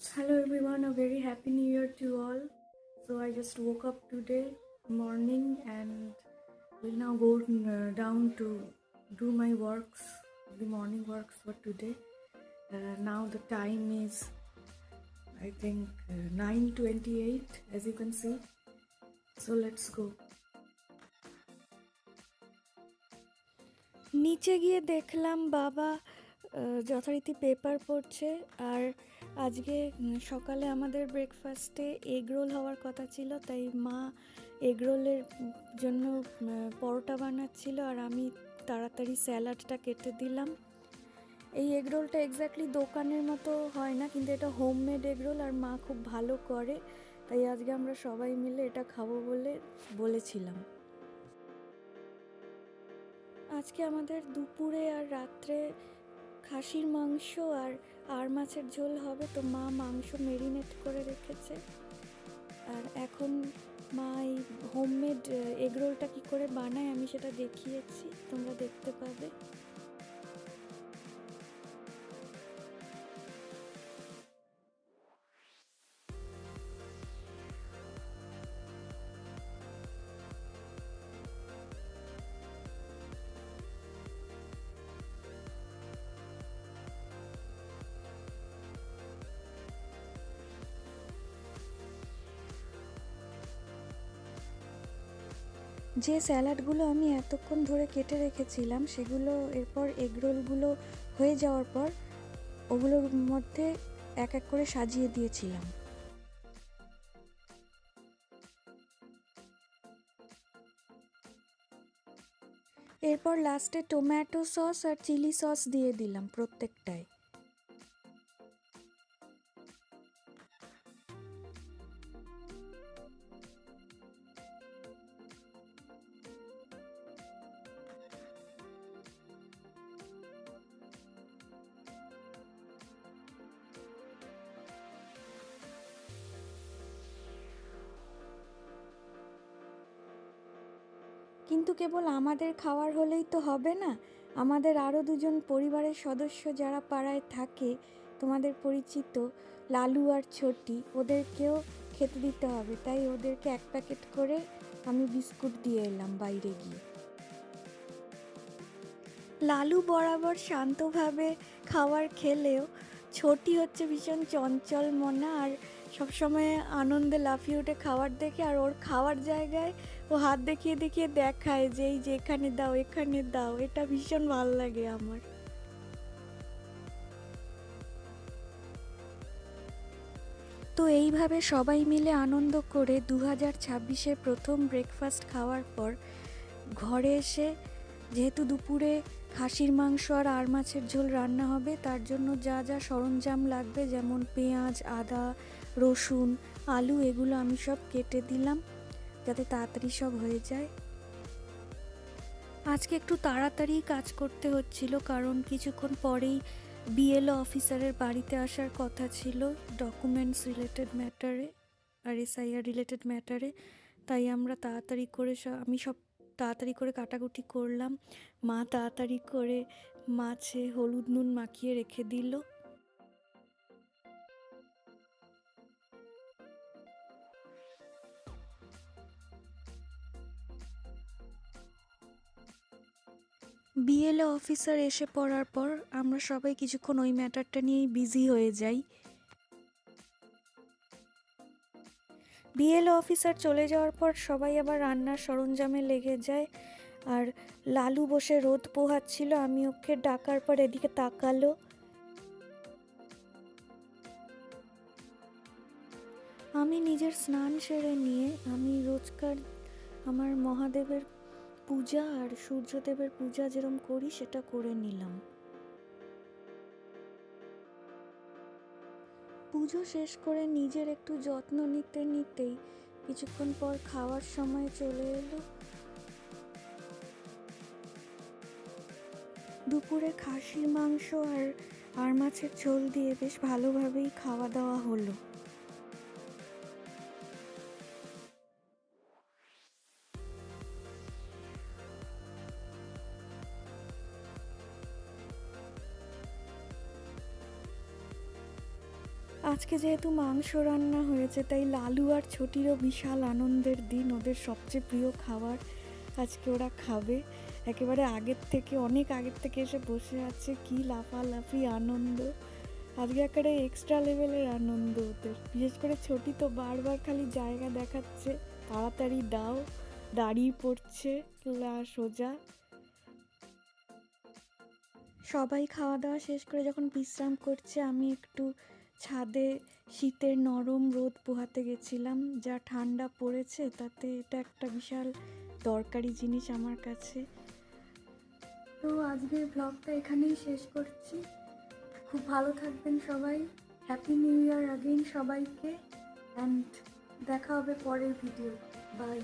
Hello everyone, a very happy new year to all. So I just woke up today morning and will now go down to do my works, the morning works for today. Now the time is I think 9:28 as you can see. So let's go. নিচে গিয়ে দেখলাম বাবা যথারীতি paper পড়ছে। আর আজকে সকালে আমাদের ব্রেকফাস্টে এগ রোল হওয়ার কথা ছিল, তাই মা এগ রোলের জন্য পরোটা বানাচ্ছিল আর আমি তাড়াতাড়ি স্যালাডটা কেটে দিলাম। এই এগ রোলটা এক্স্যাক্টলি দোকানের মতো হয় না, কিন্তু এটা হোমমেড এগ রোল আর মা খুব ভালো করে, তাই আজকে আমরা সবাই মিলে এটা খাবো বলে বলেছিলাম। আজকে আমাদের দুপুরে আর রাত্রে খাসির মাংস আর মাছের ঝোল হবে। তো মা মাংস মেরিনেট করে রেখেছে, আর এখন মা এই হোমমেড এগ রোলটা কী করে বানায় আমি সেটা দেখিয়েছি, তোমরা দেখতে পাবে। যে স্যালাডগুলো আমি এতক্ষণ ধরে কেটে রেখেছিলাম সেগুলো এরপর এগ রোলগুলো হয়ে যাওয়ার পর ওগুলোর মধ্যে এক এক করে সাজিয়ে দিয়েছিলাম। এরপর লাস্টে টমেটো সস আর চিলি সস দিয়ে দিলাম প্রত্যেকটায়। কিন্তু কেবল আমাদের খাওয়ার হলেই তো হবে না, আমাদের আরও দুজন পরিবারের সদস্য যারা পাড়ায় থাকে, তোমাদের পরিচিত লালু আর ছোটি, ওদেরকেও খেতে দিতে হবে। তাই ওদেরকে এক প্যাকেট করে আমি বিস্কুট দিয়ে এলাম বাইরে গিয়ে। লালু বরাবর শান্তভাবে খাবার খেলেও ছোটি হচ্ছে ভীষণ চঞ্চল মনা, আর সবসময় আনন্দে লাফিয়ে ওঠে খাবার দেখে। আর ওর খাওয়ার জায়গায় ও হাত দেখিয়ে দেখিয়ে দেখায় যে এই যে এখানে দাও, এখানে দাও। এটা ভীষণ ভালো লাগে আমার। তো এইভাবে সবাই মিলে আনন্দ করে 2026-এ প্রথম ব্রেকফাস্ট খাওয়ার পর ঘরে এসে, যেহেতু দুপুরে খাসির মাংস আর মাছের ঝোল রান্না হবে, তার জন্য যা যা সরঞ্জাম লাগবে যেমন পেঁয়াজ, আদা, রসুন, আলু, এগুলো আমি সব কেটে দিলাম যাতে তাড়াতাড়ি সব হয়ে যায়। আজকে একটু তাড়াতাড়ি কাজ করতে হচ্ছিল, কারণ কিছুক্ষণ পরেই বিএলও অফিসারের বাড়িতে আসার কথা ছিল ডকুমেন্টস রিলেটেড ম্যাটারে আর এসআইআর রিলেটেড ম্যাটারে। তাই আমরা তাড়াতাড়ি করে আমি সব তাড়াতাড়ি করে কাটাকুটি করলাম। মা তাড়াতাড়ি করে মাছে হলুদ নুন মাখিয়ে রেখে দিল। বিএলও অফিসার এসে পড়ার পর আমরা সবাই কিছুক্ষণ ওই ম্যাটারটা নিয়েই বিজি হয়ে যাই। বিএলও অফিসার চলে যাওয়ার পর সবাই আবার রান্নার সরঞ্জামে লেগে যায়। আর লালু বসে রোদ পোহাচ্ছিল, আমি ওকে ডাকার পর এদিকে তাকালো। আমি নিজের স্নান সেরে নিয়ে আমি রোজকার আমার মহাদেবের পূজা আর সূর্যদেবের পূজা যেরকম করি সেটা করে নিলাম। পুজো শেষ করে নিজের একটু যত্ন নিতে নিতেই কিছুক্ষণ পর খাওয়ার সময় চলে এলো। দুপুরে খাসির মাংস আর মাছের ঝোল দিয়ে বেশ ভালোভাবেই খাওয়া দাওয়া হলো। আজকে যেহেতু মাংস রান্না হয়েছে তাই লালু আর ছোটিরও বিশাল আনন্দের দিন, ওদের সবচেয়ে প্রিয় খাবার আজকে ওরা খাবে। একেবারে অনেক আগের থেকে এসে বসে আছে, কি লাফালাফি আনন্দ, আজকে একেবারে এক্সট্রা লেভেলের আনন্দ ওদের। বিশেষ করে ছোটি তো বারবার খালি জায়গা দেখাচ্ছে, তাড়াতাড়ি দাও, দাঁড়িয়ে পড়ছে সোজা। সবাই খাওয়া দাওয়া শেষ করে যখন বিশ্রাম করছে, আমি একটু ছাদে শীতের নরম রোদ পোহাতে গেছিলাম। যা ঠান্ডা পড়েছে তাতে এটা একটা বিশাল দরকারি জিনিস আমার কাছে। তো আজকের ব্লগটা এখানেই শেষ করছি। খুব ভালো থাকবেন সবাই। হ্যাপি নিউ ইয়ার আগেইন সবাইকে, অ্যান্ড দেখা হবে পরের ভিডিও। বাই।